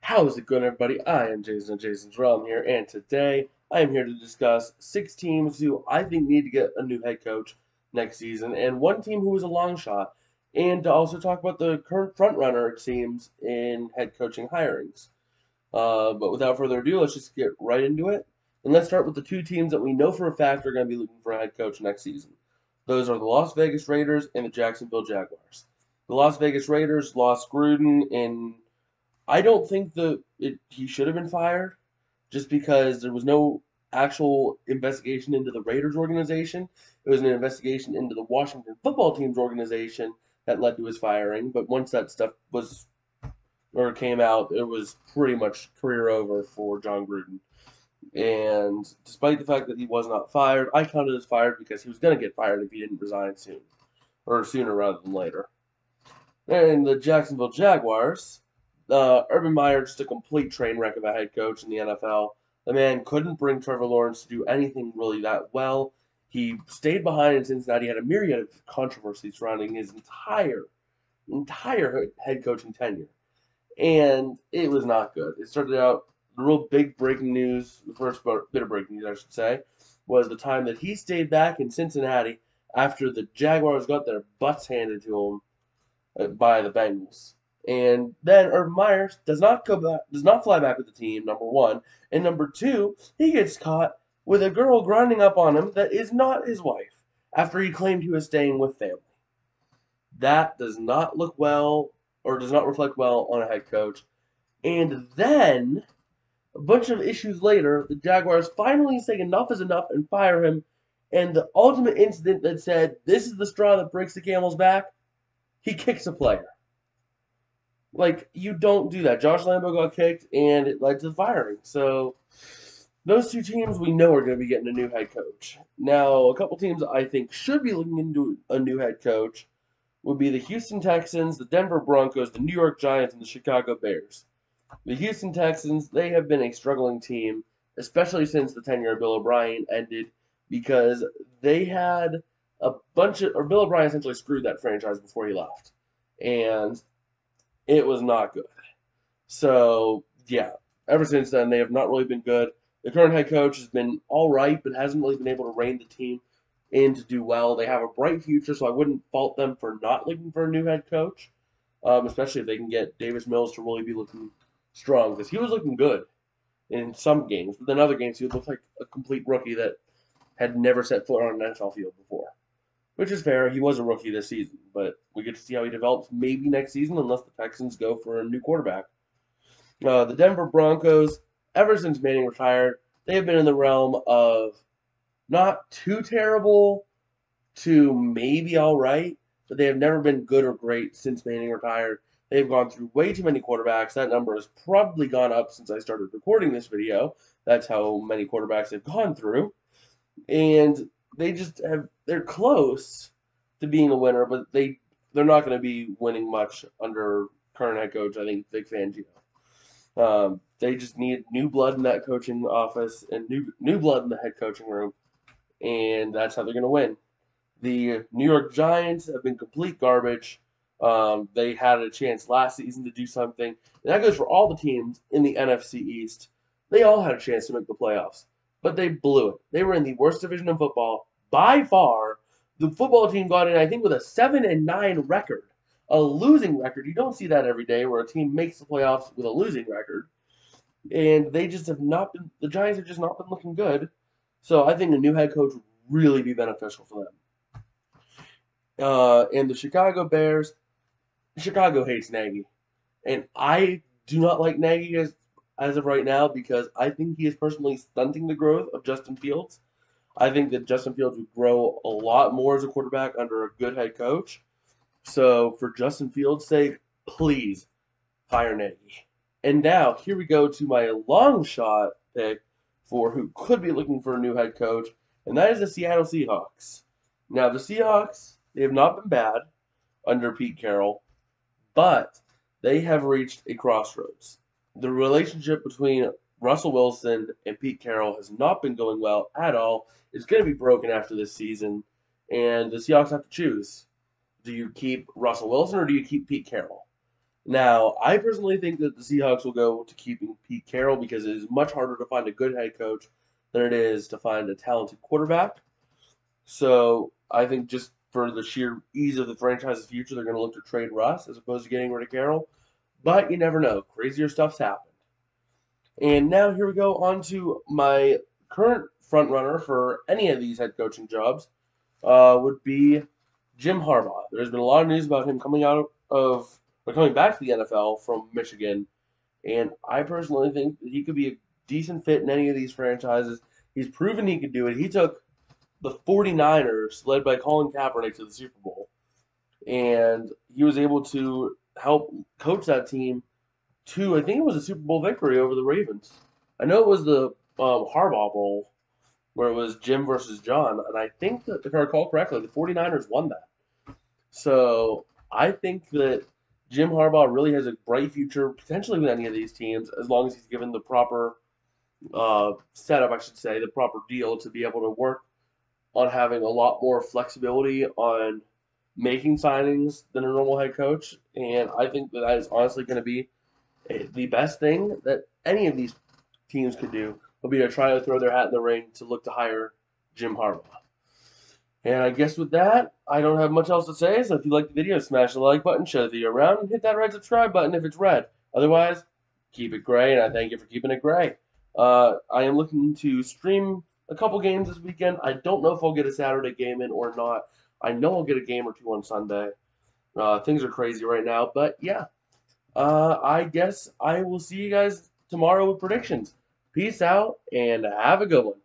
How's it going, everybody? I am Jason of JasonsRealm here, and today I am here to discuss 6 teams who I think need to get a new head coach next season, and one team who is a long shot, and to also talk about the current frontrunner, it seems, in head coaching hirings. But without further ado, let's just get right into it. And let's start with the 2 teams that we know for a fact are going to be looking for a head coach next season. Those are the Las Vegas Raiders and the Jacksonville Jaguars. The Las Vegas Raiders lost Gruden in I don't think he should have been fired just because there was no actual investigation into the Raiders organization. It was an investigation into the Washington football team's organization that led to his firing. But once that stuff was or came out, it was pretty much career over for John Gruden. And despite the fact that he was not fired, I counted as fired because he was going to get fired if he didn't resign soon, or sooner rather than later. And the Jacksonville Jaguars, Urban Meyer just a complete train wreck of a head coach in the NFL. The man couldn't bring Trevor Lawrence to do anything really that well. He stayed behind in Cincinnati, had a myriad of controversy surrounding his entire head coaching tenure, and it was not good. It started out the real big breaking news. The first bit of breaking news, I should say, was the time that he stayed back in Cincinnati after the Jaguars got their butts handed to them by the Bengals. And then Urban Meyer does not fly back with the team, number one. And number two, he gets caught with a girl grinding up on him that is not his wife after he claimed he was staying with family. That does not look well or does not reflect well on a head coach. And then, a bunch of issues later, the Jaguars finally say enough is enough and fire him. And the ultimate incident that said, this is the straw that breaks the camel's back, he kicks a player. Like, you don't do that. Josh Lambo got kicked, and it led to the firing. So, those 2 teams we know are going to be getting a new head coach. Now, a couple teams I think should be looking into a new head coach would be the Houston Texans, the Denver Broncos, the New York Giants, and the Chicago Bears. The Houston Texans, they have been a struggling team, especially since the tenure of Bill O'Brien ended, because they had Bill O'Brien essentially screwed that franchise before he left. And it was not good. So, yeah, ever since then, they have not really been good. The current head coach has been all right, but hasn't really been able to rein the team in to do well. They have a bright future, so I wouldn't fault them for not looking for a new head coach, especially if they can get Davis Mills to really be looking strong, because he was looking good in some games, but then other games he would look like a complete rookie that had never set foot on an NFL field before. Which is fair. He was a rookie this season, but we get to see how he develops maybe next season unless the Texans go for a new quarterback. The Denver Broncos, ever since Manning retired, they have been in the realm of not too terrible to maybe all right, but they have never been good or great since Manning retired. They've gone through way too many quarterbacks. That number has probably gone up since I started recording this video. That's how many quarterbacks they've gone through. And they're close to being a winner, but they're not going to be winning much under current head coach, I think, Vic Fangio. They just need new blood in that coaching office and new blood in the head coaching room, and that's how they're going to win. The New York Giants have been complete garbage. They had a chance last season to do something, and that goes for all the teams in the NFC East. They all had a chance to make the playoffs, but they blew it. They were in the worst division in football by far. The football team got in, I think, with a 7-9 record, a losing record. You don't see that every day, where a team makes the playoffs with a losing record, and they just have not been. The Giants have just not been looking good. So I think a new head coach would really be beneficial for them. And the Chicago Bears, Chicago hates Nagy, and I do not like Nagy as of right now because I think he is personally stunting the growth of Justin Fields. I think that Justin Fields would grow a lot more as a quarterback under a good head coach. So for Justin Fields' sake, please fire Nagy. And now here we go to my long shot pick for who could be looking for a new head coach, and that is the Seattle Seahawks. Now the Seahawks, they have not been bad under Pete Carroll, but they have reached a crossroads. The relationship between Russell Wilson and Pete Carroll has not been going well at all. It's going to be broken after this season, and the Seahawks have to choose. Do you keep Russell Wilson or do you keep Pete Carroll? Now, I personally think that the Seahawks will go to keeping Pete Carroll because it is much harder to find a good head coach than it is to find a talented quarterback. So I think just for the sheer ease of the franchise's future, they're going to look to trade Russ as opposed to getting rid of Carroll. But you never know. Crazier stuff's happened. And now here we go on to my current front runner for any of these head coaching jobs would be Jim Harbaugh. There's been a lot of news about him coming back to the NFL from Michigan, and I personally think that he could be a decent fit in any of these franchises. He's proven he could do it. He took the 49ers, led by Colin Kaepernick, to the Super Bowl, and he was able to help coach that team to, I think it was a Super Bowl victory over the Ravens. I know it was the Harbaugh Bowl, where it was Jim versus John, and I think that, if I recall correctly, the 49ers won that. So I think that Jim Harbaugh really has a bright future, potentially with any of these teams, as long as he's given the proper setup, I should say, the proper deal to be able to work on having a lot more flexibility on making signings than a normal head coach. And I think that that is honestly going to be the best thing that any of these teams could do would be to try to throw their hat in the ring to look to hire Jim Harbaugh. And I guess with that, I don't have much else to say. So if you like the video, smash the like button, share the video around, and hit that red subscribe button if it's red. Otherwise, keep it gray, and I thank you for keeping it gray. I am looking to stream a couple games this weekend. I don't know if I'll get a Saturday game in or not. I know I'll get a game or two on Sunday. Things are crazy right now, but yeah. I guess I will see you guys tomorrow with predictions. Peace out, and have a good one.